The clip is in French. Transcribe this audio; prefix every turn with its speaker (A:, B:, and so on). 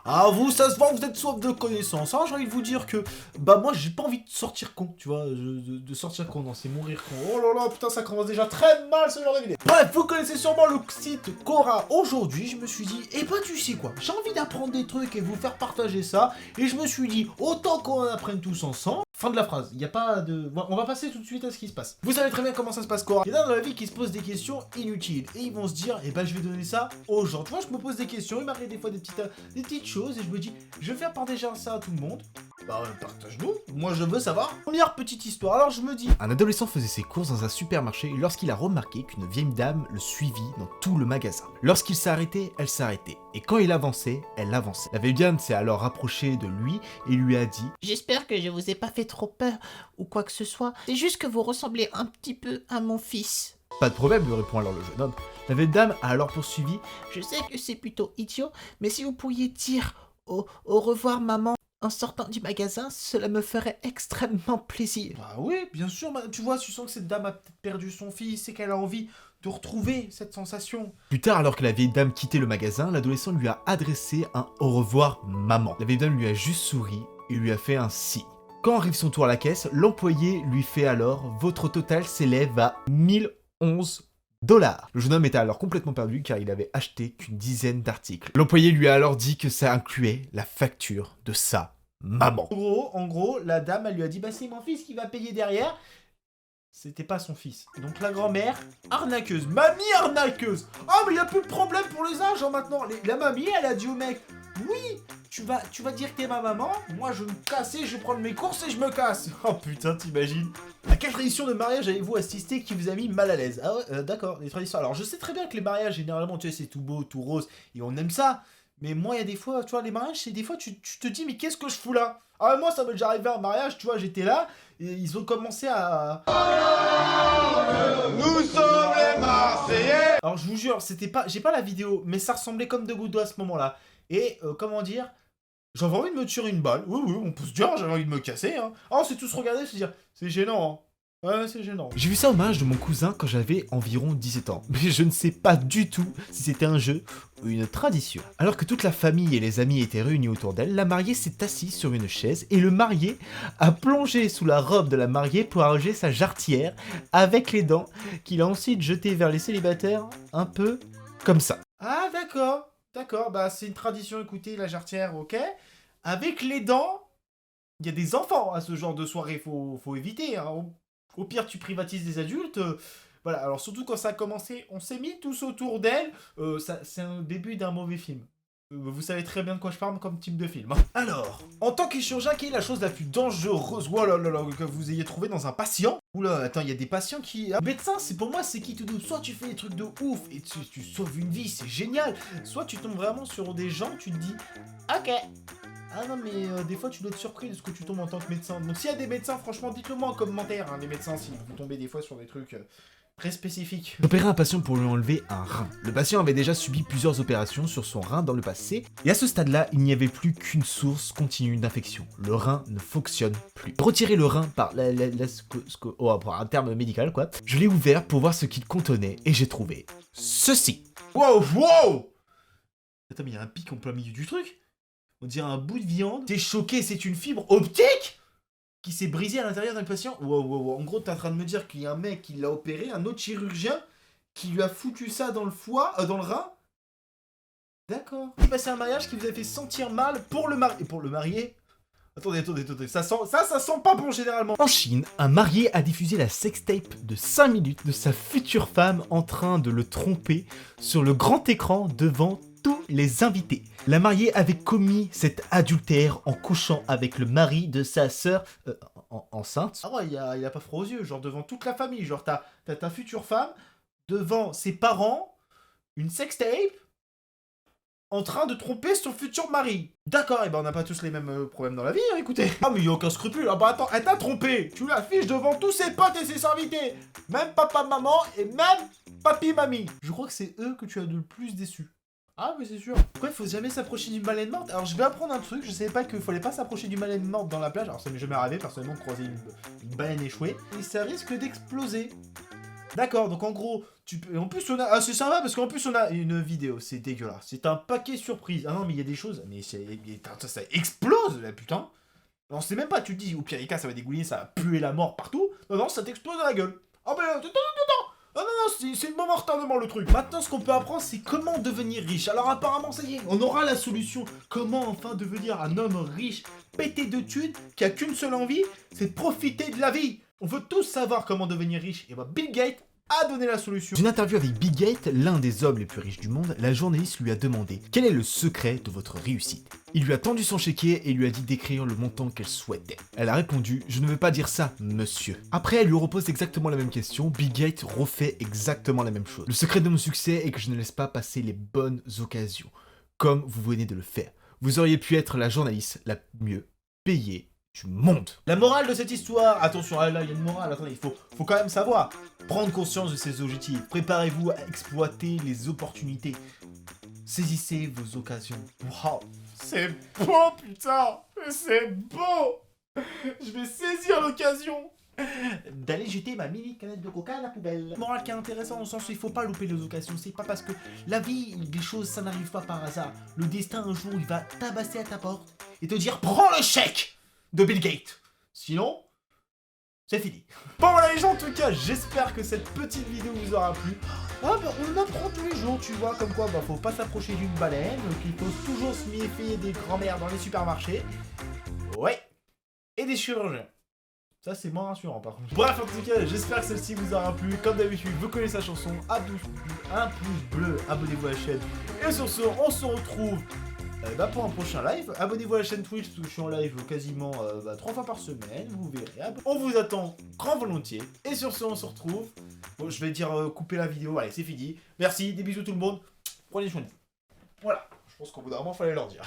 A: Ah, vous, ça se voit, vous êtes soif de connaissances. Hein, j'ai envie de vous dire que, bah, moi, j'ai pas envie de sortir con, tu vois, de sortir con, non, c'est mourir con. Oh là là, putain, ça commence déjà très mal ce genre de vidéo. Bref, vous connaissez sûrement le site Quora. Aujourd'hui, je me suis dit, eh ben, tu sais quoi, j'ai envie d'apprendre des trucs et vous faire partager ça. Et je me suis dit, autant qu'on en apprenne tous ensemble. Fin de la phrase, il n'y a pas de... Bon, on va passer tout de suite à ce qui se passe. Vous savez très bien comment ça se passe, Quora. Il y en a dans la vie qui se posent des questions inutiles. Et ils vont se dire, eh ben, je vais donner ça aux gens. Tu vois, je me pose des questions, il m'arrive des fois des petites choses et je me dis, je vais faire partager ça à tout le monde. Bah partage-nous, moi je veux savoir. Première petite histoire, alors je me dis... Un adolescent faisait ses courses dans un supermarché lorsqu'il a remarqué qu'une vieille dame le suivit dans tout le magasin. Lorsqu'il s'arrêtait, elle s'arrêtait. Et quand il avançait, elle avançait. La vieille dame s'est alors rapprochée de lui et lui a dit...
B: J'espère que je vous ai pas fait trop peur ou quoi que ce soit. C'est juste que vous ressemblez un petit peu à mon fils.
A: Pas de problème, lui répond alors le jeune homme. La vieille dame a alors poursuivi...
B: Je sais que c'est plutôt idiot, mais si vous pouviez dire au revoir maman en sortant du magasin, cela me ferait extrêmement plaisir.
A: Bah oui, bien sûr, tu vois, tu sens que cette dame a peut-être perdu son fils et qu'elle a envie de retrouver cette sensation. Plus tard, alors que la vieille dame quittait le magasin, l'adolescent lui a adressé un au revoir maman. La vieille dame lui a juste souri et lui a fait un signe. Quand arrive son tour à la caisse, l'employé lui fait alors « Votre total s'élève à 1011 $. Le jeune homme était alors complètement perdu car il avait acheté qu'une dizaine d'articles. L'employé lui a alors dit que ça incluait la facture de sa maman. En gros, la dame, elle lui a dit, bah c'est mon fils qui va payer derrière. C'était pas son fils. Donc la grand-mère, arnaqueuse. Mamie arnaqueuse. Ah, mais il n'y a plus de problème pour les âges hein, maintenant. La mamie, elle a dit au mec, oui, tu vas dire que t'es ma maman. Moi, je vais me casser, je vais prendre mes courses et je me casse. Oh putain, t'imagines? À quelle tradition de mariage avez-vous assisté qui vous a mis mal à l'aise? Ah ouais, d'accord, les traditions. Alors, je sais très bien que les mariages, généralement, tu sais, c'est tout beau, tout rose, et on aime ça. Mais moi, il y a des fois, tu vois, les mariages, c'est des fois, tu te dis, mais qu'est-ce que je fous là? Ah, moi, ça m'est déjà arrivé à un mariage, tu vois, j'étais là, et ils ont commencé à...
C: Nous sommes les Marseillais.
A: Alors, je vous jure, c'était pas... J'ai pas la vidéo, mais ça ressemblait comme de gouttes d'eau à ce moment-là. Et, comment dire... J'avais envie de me tirer une balle. Oui, on peut se dire, j'avais envie de me casser, hein. Ah, on s'est tous regardés, se dire, c'est gênant, hein. Ouais, c'est gênant. J'ai vu ça au mariage de mon cousin quand j'avais environ 17 ans. Mais je ne sais pas du tout si c'était un jeu ou une tradition. Alors que toute la famille et les amis étaient réunis autour d'elle, la mariée s'est assise sur une chaise et le marié a plongé sous la robe de la mariée pour arroger sa jarretière avec les dents qu'il a ensuite jetées vers les célibataires un peu comme ça. Ah d'accord, bah c'est une tradition, écoutez, la jarretière, ok. Avec les dents, il y a des enfants à ce genre de soirée, faut éviter, hein. Au pire, tu privatises des adultes. Voilà, alors surtout quand ça a commencé, on s'est mis tous autour d'elle. C'est un début d'un mauvais film. Vous savez très bien de quoi je parle comme type de film. Hein. Alors, en tant que chirurgien, quelle est la chose la plus dangereuse que vous ayez trouvé dans un patient? Oula, attends, il y a des patients qui... Un médecin, pour moi, c'est qui tout double. Soit tu fais des trucs de ouf et tu sauves une vie, c'est génial. Soit tu tombes vraiment sur des gens, tu te dis, ok. Ah non mais des fois tu dois être surpris de ce que tu tombes en tant que médecin. Donc s'il y a des médecins, franchement dites-le moi en commentaire, hein, les médecins, si vous tombez des fois sur des trucs très spécifiques. Opérer un patient pour lui enlever un rein. Le patient avait déjà subi plusieurs opérations sur son rein dans le passé, et à ce stade-là, il n'y avait plus qu'une source continue d'infection. Le rein ne fonctionne plus. Retirer le rein par par un terme médical quoi, je l'ai ouvert pour voir ce qu'il contenait, et j'ai trouvé ceci. Wow. Attends mais il y a un pic en plein milieu du truc. On dirait un bout de viande. T'es choqué, c'est une fibre optique qui s'est brisée à l'intérieur d'un patient. Wow. En gros, t'es en train de me dire qu'il y a un mec qui l'a opéré, un autre chirurgien, qui lui a foutu ça dans le foie, dans le rein. D'accord. C'est un mariage qui vous a fait sentir mal pour le marié. Pour le marié. Attendez. Ça sent pas bon généralement. En Chine, un marié a diffusé la sextape de 5 minutes de sa future femme en train de le tromper sur le grand écran devant tous les invités. La mariée avait commis cet adultère en couchant avec le mari de sa sœur enceinte. Ah ouais, il a pas froid aux yeux, genre devant toute la famille. Genre t'as ta future femme devant ses parents, une sextape, en train de tromper son futur mari. D'accord, et ben on n'a pas tous les mêmes problèmes dans la vie, hein, écoutez. Ah mais il y a aucun scrupule. Ah bah attends, elle t'a trompé. Tu l'affiches devant tous ses potes et ses invités. Même papa, maman et même papy, mamie. Je crois que c'est eux que tu as le plus déçu. Ah mais c'est sûr. Pourquoi il faut jamais s'approcher d'une baleine morte? Alors je vais apprendre un truc, je savais pas qu'il fallait pas s'approcher d'une baleine morte dans la plage. Alors ça m'est jamais arrivé personnellement de croiser une baleine échouée. Et ça risque d'exploser. D'accord, donc en gros, tu peux... En plus, on a... Ah, c'est sympa, parce qu'en plus, on a une vidéo. C'est dégueulasse. C'est un paquet surprise. Ah non, mais il y a des choses... Mais ça explose, là, putain. On sait même pas, tu te dis, au pire des cas, ça va dégouiner, ça va puer la mort partout. Non, non, ça t'explose dans la gueule. Ah ben, attends. Ah non, c'est le moment retardement le truc. Maintenant, ce qu'on peut apprendre, c'est comment devenir riche. Alors apparemment, ça y est, on aura la solution. Comment enfin devenir un homme riche, pété de thunes, qui a qu'une seule envie, c'est de profiter de la vie. On veut tous savoir comment devenir riche. Et bah, Bill Gates a donné la solution.
D: Dans une interview avec Bill Gates, l'un des hommes les plus riches du monde, la journaliste lui a demandé quel est le secret de votre réussite. Il lui a tendu son chéquier et lui a dit d'écrire le montant qu'elle souhaitait. Elle a répondu « Je ne veux pas dire ça, monsieur ». Après, elle lui repose exactement la même question, Bill Gates refait exactement la même chose. Le secret de mon succès est que je ne laisse pas passer les bonnes occasions, comme vous venez de le faire. Vous auriez pu être la journaliste la mieux payée du monde.
A: La morale de cette histoire, attention, là il y a une morale, attendez, il faut quand même savoir. Prendre conscience de ses objectifs, préparez-vous à exploiter les opportunités. Saisissez vos occasions. Waouh, c'est beau putain, c'est beau. Je vais saisir l'occasion d'aller jeter ma mini canette de coca à la poubelle. Morale qui est intéressante dans le sens où il faut pas louper les occasions. C'est pas parce que la vie, les choses, ça n'arrive pas par hasard. Le destin, un jour, il va tabasser à ta porte et te dire « Prends le chèque !» de Bill Gates. Sinon, c'est fini. Bon voilà les gens, en tout cas, j'espère que cette petite vidéo vous aura plu. Ah bah on apprend tous les jours, tu vois, comme quoi bah faut pas s'approcher d'une baleine, qu'il faut toujours se méfier des grands-mères dans les supermarchés. Ouais. Et des chirurgiens. Ça c'est moins rassurant par contre. Bref, en tout cas, j'espère que celle-ci vous aura plu. Comme d'habitude, vous connaissez la chanson, un pouce bleu, abonnez-vous à la chaîne. Et sur ce, on se retrouve pour un prochain live. Abonnez-vous à la chaîne Twitch, parce que je suis en live quasiment 3 fois par semaine, vous verrez. On vous attend grand volontiers. Et sur ce, on se retrouve. Bon, je vais dire couper la vidéo, allez, c'est fini. Merci, des bisous tout le monde. Prenez soin de vous. Voilà, je pense qu'au bout d'un moment, il fallait leur dire.